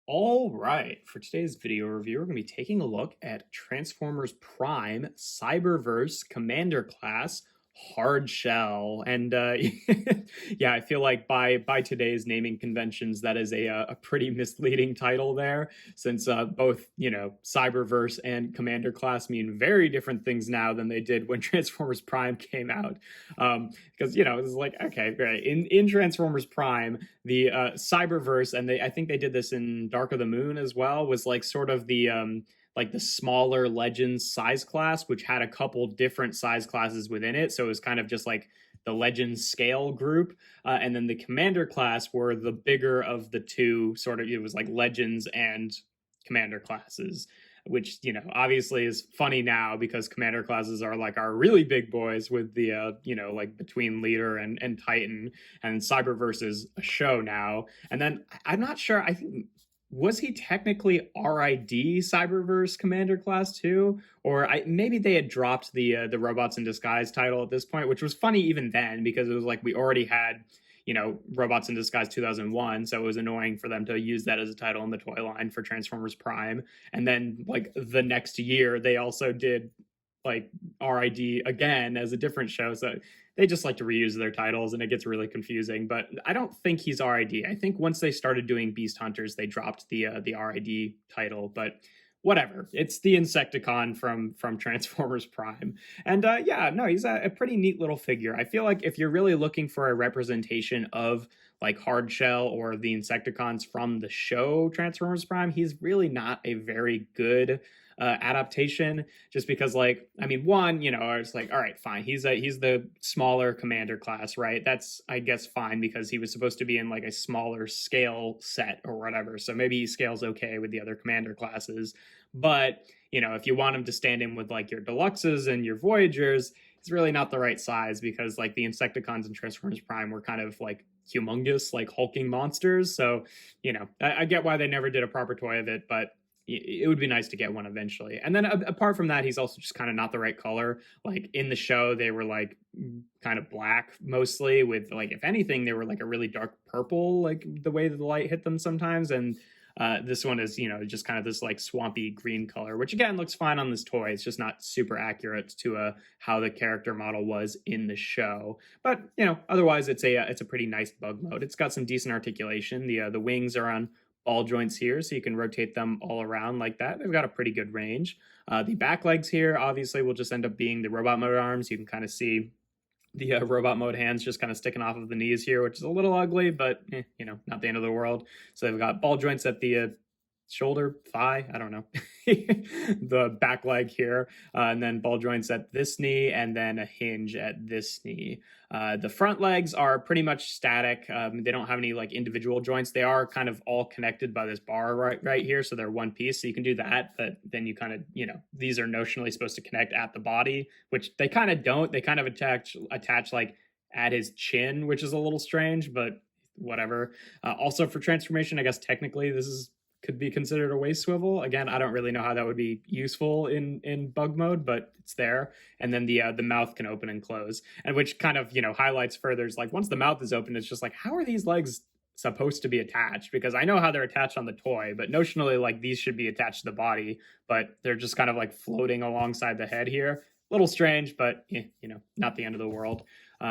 All right, for today's video review, we're going to be taking a look at Transformers Prime Cyberverse Commander Class Hardshell. And yeah, I feel like by today's naming conventions, that is a pretty misleading title there, since both, Cyberverse and Commander Class mean very different things now than they did when Transformers Prime came out. Because, it's like, okay, great. In Transformers Prime, the Cyberverse, and I think they did this in Dark of the Moon as well, was like sort of the smaller Legends size class, which had a couple different size classes within it. So it was kind of just like the Legends scale group. And then the Commander class were the bigger of the two, sort of, it was like Legends and Commander classes, which, obviously is funny now because Commander classes are like our really big boys with the, like between Leader and Titan, and Cyberverse is a show now. And then I'm not sure, I think, was he technically RID Cyberverse Commander class too? Or maybe they had dropped the Robots in Disguise title at this point, which was funny even then because it was like we already had, Robots in Disguise 2001, so it was annoying for them to use that as a title in the toy line for Transformers Prime. And then like the next year, they also did like RID again as a different show. So they just like to reuse their titles and it gets really confusing. But I don't think he's RID. I think once they started doing Beast Hunters, they dropped the RID title. But whatever, it's the Insecticon from Transformers Prime. And yeah, no, he's a pretty neat little figure. I feel like if you're really looking for a representation of like Hardshell or the Insecticons from the show Transformers Prime, he's really not a very good adaptation, just because, like, I mean, one, it's like, all right, fine, he's the smaller Commander class, right? That's, I guess, fine because he was supposed to be in like a smaller scale set or whatever, so maybe he scales okay with the other Commander classes. But if you want him to stand in with like your Deluxes and your Voyagers, it's really not the right size, because like the Insecticons and Transformers Prime were kind of like humongous, like hulking monsters. So I get why they never did a proper toy of it, but it would be nice to get one eventually. And then apart from that, he's also just kind of not the right color. Like in the show, they were like kind of black mostly, with like, if anything, they were like a really dark purple, like the way that the light hit them sometimes. And this one is, just kind of this like swampy green color, which again looks fine on this toy. It's just not super accurate to how the character model was in the show. But otherwise, it's a pretty nice bug mode. It's got some decent articulation. The wings are on ball joints here, so you can rotate them all around like that. They've got a pretty good range. The back legs here obviously will just end up being the robot mode arms. You can kind of see the robot mode hands just kind of sticking off of the knees here, which is a little ugly, but not the end of the world. So they've got ball joints at the shoulder, thigh, I don't know, the back leg here, and then ball joints at this knee, and then a hinge at this knee. The front legs are pretty much static. They don't have any like individual joints. They are kind of all connected by this bar right here, so they're one piece. So you can do that, but then you kind of, these are notionally supposed to connect at the body, which they kind of don't. They kind of attach like at his chin, which is a little strange, but whatever. Also for transformation, I guess technically this could be considered a waist swivel. Again, I don't really know how that would be useful in bug mode, but it's there. And then the mouth can open and close, and which kind of highlights further is like, once the mouth is open, it's just like, how are these legs supposed to be attached? Because I know how they're attached on the toy, but notionally like these should be attached to the body, but they're just kind of like floating alongside the head here. A little strange, but not the end of the world.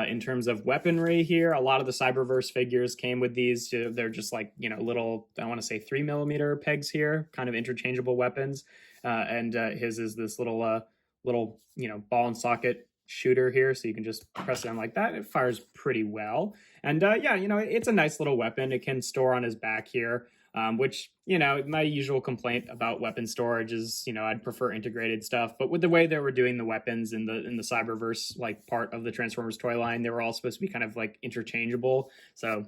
In terms of weaponry here, a lot of the Cyberverse figures came with these. They're just like, little, I want to say 3mm pegs here, kind of interchangeable weapons. And his is this little, ball and socket shooter here. So you can just press it on like that. It fires pretty well. And yeah, it's a nice little weapon. It can store on his back here. Which, my usual complaint about weapon storage is, I'd prefer integrated stuff. But with the way they were doing the weapons in the Cyberverse, like part of the Transformers toy line, they were all supposed to be kind of like interchangeable. So,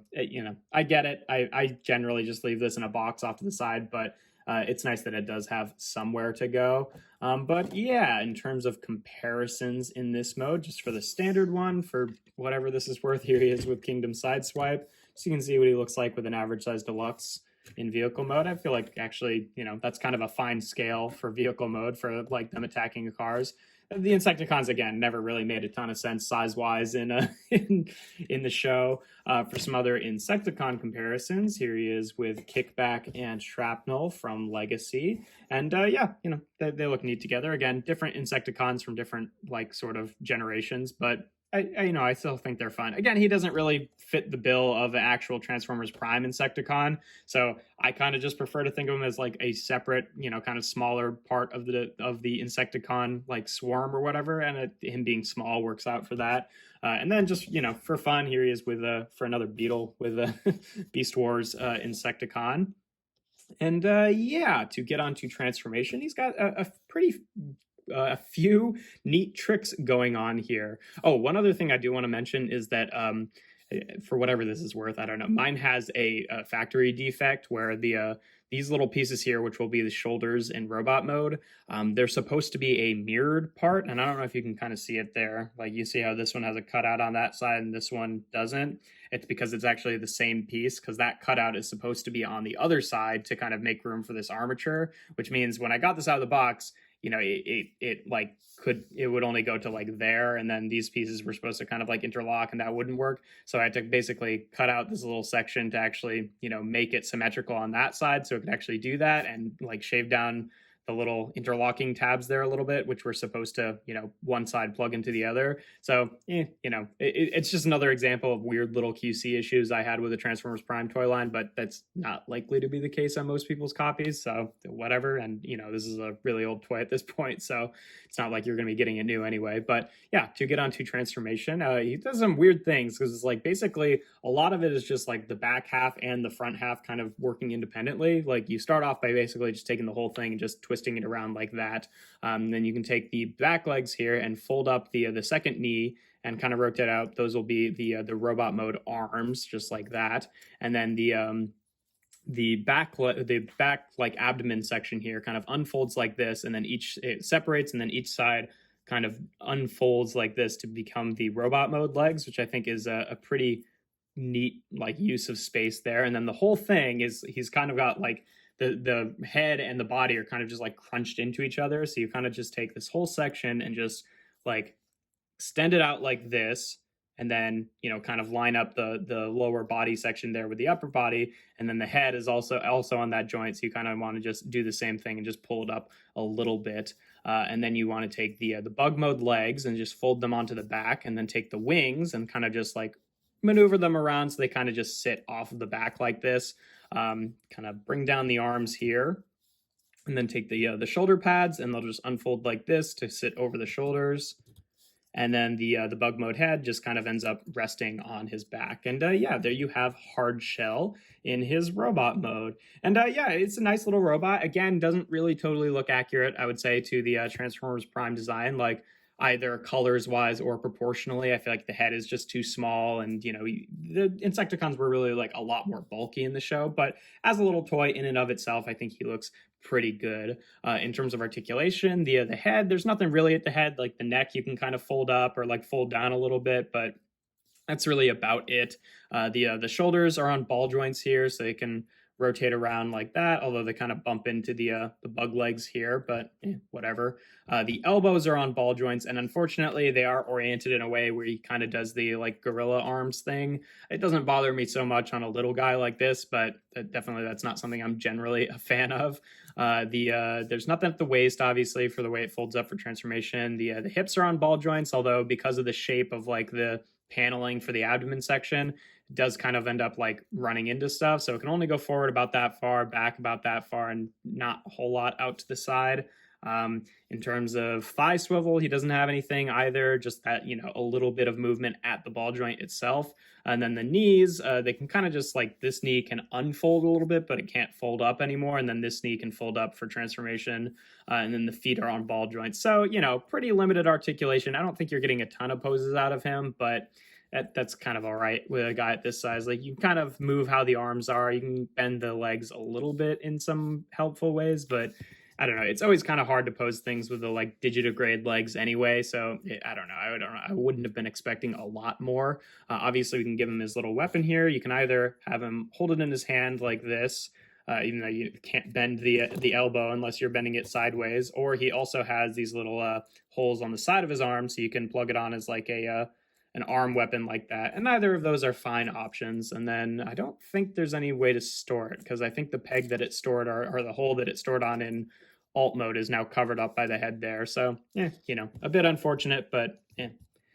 I get it. I generally just leave this in a box off to the side, but it's nice that it does have somewhere to go. But yeah, in terms of comparisons in this mode, just for the standard one, for whatever this is worth, here he is with Kingdom Sideswipe. So you can see what he looks like with an average size deluxe in vehicle mode. I feel like actually, that's kind of a fine scale for vehicle mode for like them attacking cars. the Insecticons again never really made a ton of sense size-wise in in the show. For some other Insecticon comparisons, here he is with Kickback and Shrapnel from Legacy, and yeah, they look neat together. Again, different Insecticons from different like sort of generations, but I still think they're fun. Again, he doesn't really fit the bill of an actual Transformers Prime Insecticon, so I kind of just prefer to think of him as like a separate, kind of smaller part of the Insecticon like swarm or whatever, and him being small works out for that. And then just for fun, here he is with for another Beetle with a Beast Wars Insecticon. And yeah, to get onto transformation, he's got a pretty a few neat tricks going on here. Oh, one other thing I do want to mention is that for whatever this is worth, I don't know. Mine has a factory defect where these little pieces here, which will be the shoulders in robot mode, they're supposed to be a mirrored part, and I don't know if you can kind of see it there. Like you see how this one has a cutout on that side and this one doesn't. It's because it's actually the same piece, because that cutout is supposed to be on the other side to kind of make room for this armature, which means when I got this out of the box, it would only go to like there, and then these pieces were supposed to kind of like interlock, and that wouldn't work. So I had to basically cut out this little section to actually make it symmetrical on that side, so it could actually do that, and like shave down the little interlocking tabs there a little bit, which were supposed to one side plug into the other. So it's just another example of weird little QC issues I had with the Transformers Prime toy line, but that's not likely to be the case on most people's copies, so whatever. And this is a really old toy at this point, so it's not like you're going to be getting it new anyway. But yeah, to get onto transformation, he does some weird things, because it's like basically a lot of it is just like the back half and the front half kind of working independently. Like you start off by basically just taking the whole thing and just twisting it around like that. Then you can take the back legs here and fold up the second knee and kind of rotate out. Those will be the robot mode arms, just like that. And then the back like abdomen section here kind of unfolds like this, and then it separates, and then each side kind of unfolds like this to become the robot mode legs, which I think is a pretty neat like use of space there. And then the whole thing is he's kind of got like the head and the body are kind of just like crunched into each other. So you kind of just take this whole section and just like extend it out like this, and then kind of line up the lower body section there with the upper body, and then the head is also on that joint, so you kind of want to just do the same thing and just pull it up a little bit, and then you want to take the bug mode legs and just fold them onto the back, and then take the wings and kind of just like maneuver them around so they kind of just sit off of the back like this. Kind of bring down the arms here, and then take the shoulder pads, and they'll just unfold like this to sit over the shoulders. And then the bug mode head just kind of ends up resting on his back. And yeah, there you have Hardshell in his robot mode. And yeah, it's a nice little robot. Again, doesn't really totally look accurate, I would say, to the Transformers Prime design, like either colors wise or proportionally. I feel like the head is just too small, and the Insecticons were really like a lot more bulky in the show. But as a little toy in and of itself, I think he looks pretty good. In terms of articulation, the head, there's nothing really at the head. Like the neck you can kind of fold up or like fold down a little bit, but that's really about it. The shoulders are on ball joints here, so they can rotate around like that, although they kind of bump into the bug legs here, but whatever. The elbows are on ball joints, and unfortunately they are oriented in a way where he kind of does the like gorilla arms thing. It doesn't bother me so much on a little guy like this, but definitely that's not something I'm generally a fan of. There's nothing at the waist, obviously, for the way it folds up for transformation. The hips are on ball joints, although because of the shape of like the paneling for the abdomen section, it does kind of end up like running into stuff, so it can only go forward about that far, back about that far, and not a whole lot out to the side. In terms of thigh swivel, he doesn't have anything either, just that a little bit of movement at the ball joint itself. And then the knees, they can kind of just like, this knee can unfold a little bit, but it can't fold up anymore, and then this knee can fold up for transformation, and then the feet are on ball joints. So pretty limited articulation. I don't think you're getting a ton of poses out of him, but that's kind of all right with a guy at this size. Like, you kind of move how the arms are, you can bend the legs a little bit in some helpful ways, but I don't know. It's always kind of hard to pose things with the like digitigrade legs anyway. So I don't know. I wouldn't have been expecting a lot more. Obviously, we can give him his little weapon here. You can either have him hold it in his hand like this, even though you can't bend the elbow unless you're bending it sideways. Or he also has these little holes on the side of his arm, so you can plug it on as like a an arm weapon like that. And neither of those are fine options. And then I don't think there's any way to store it, because I think the peg that it stored, or the hole that it stored on in alt mode, is now covered up by the head there. So yeah, you know, a bit unfortunate, but yeah,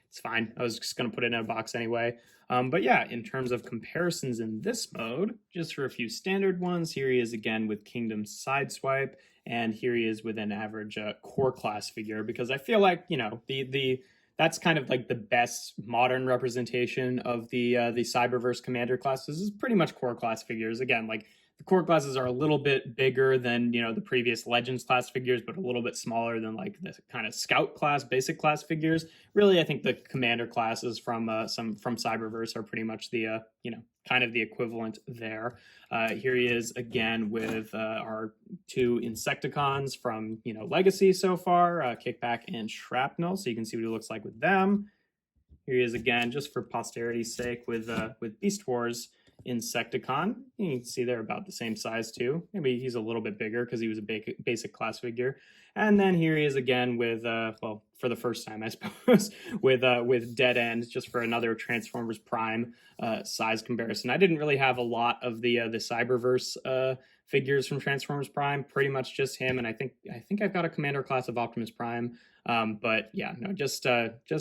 it's fine. I was just going to put it in a box anyway. But yeah, in terms of comparisons in this mode, just for a few standard ones, here he is again with Kingdom Sideswipe, and here he is with an average core class figure, because I feel like, you know, the that's kind of like the best modern representation of the Cyberverse commander classes is pretty much core class figures. Again, like the core classes are a little bit bigger than, you know, the previous Legends class figures, but a little bit smaller than like the kind of Scout class, basic class figures. Really, I think the commander classes from Cyberverse are pretty much the you know, kind of the equivalent there. Here he is again with our two Insecticons from, you know, Legacy so far, Kickback and Shrapnel. So you can see what he looks like with them. Here he is again, just for posterity's sake, with Beast Wars Insecticon. You can see they're about the same size too. Maybe he's a little bit bigger because he was a basic class figure. And then here he is again with, well, for the first time, I suppose, with Dead End, just for another Transformers Prime size comparison. I didn't really have a lot of the Cyberverse figures from Transformers Prime. Pretty much just him, and I think I've got a Commander class of Optimus Prime. But yeah, no, just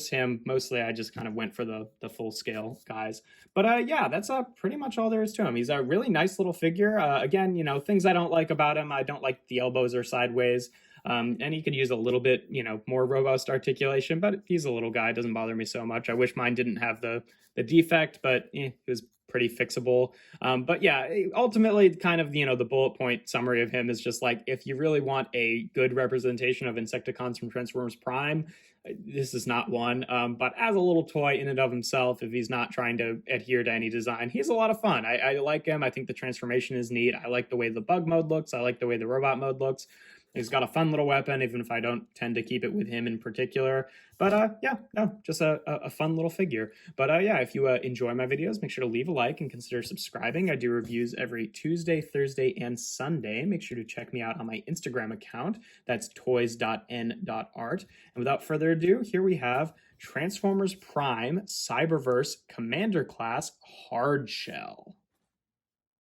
him. Mostly, I just kind of went for the full scale guys. But yeah, that's pretty much all there is to him. He's a really nice little figure. Again, you know, things I don't like about him. I don't like the elbows are sideways. And he could use a little bit, you know, more robust articulation, but he's a little guy. It doesn't bother me so much. I wish mine didn't have the defect, but it was pretty fixable. But yeah, ultimately, kind of, you know, the bullet point summary of him is just like, if you really want a good representation of Insecticons from Transformers Prime, this is not one. But as a little toy in and of himself, if he's not trying to adhere to any design, he's a lot of fun. I like him. I think the transformation is neat. I like the way the bug mode looks. I like the way the robot mode looks. He's got a fun little weapon, even if I don't tend to keep it with him in particular. But yeah, no, just a fun little figure. But yeah, if you enjoy my videos, make sure to leave a like and consider subscribing. I do reviews every Tuesday, Thursday, and Sunday. Make sure to check me out on my Instagram account. That's toys.n.art. And without further ado, here we have Transformers Prime Cyberverse Commander Class Hardshell.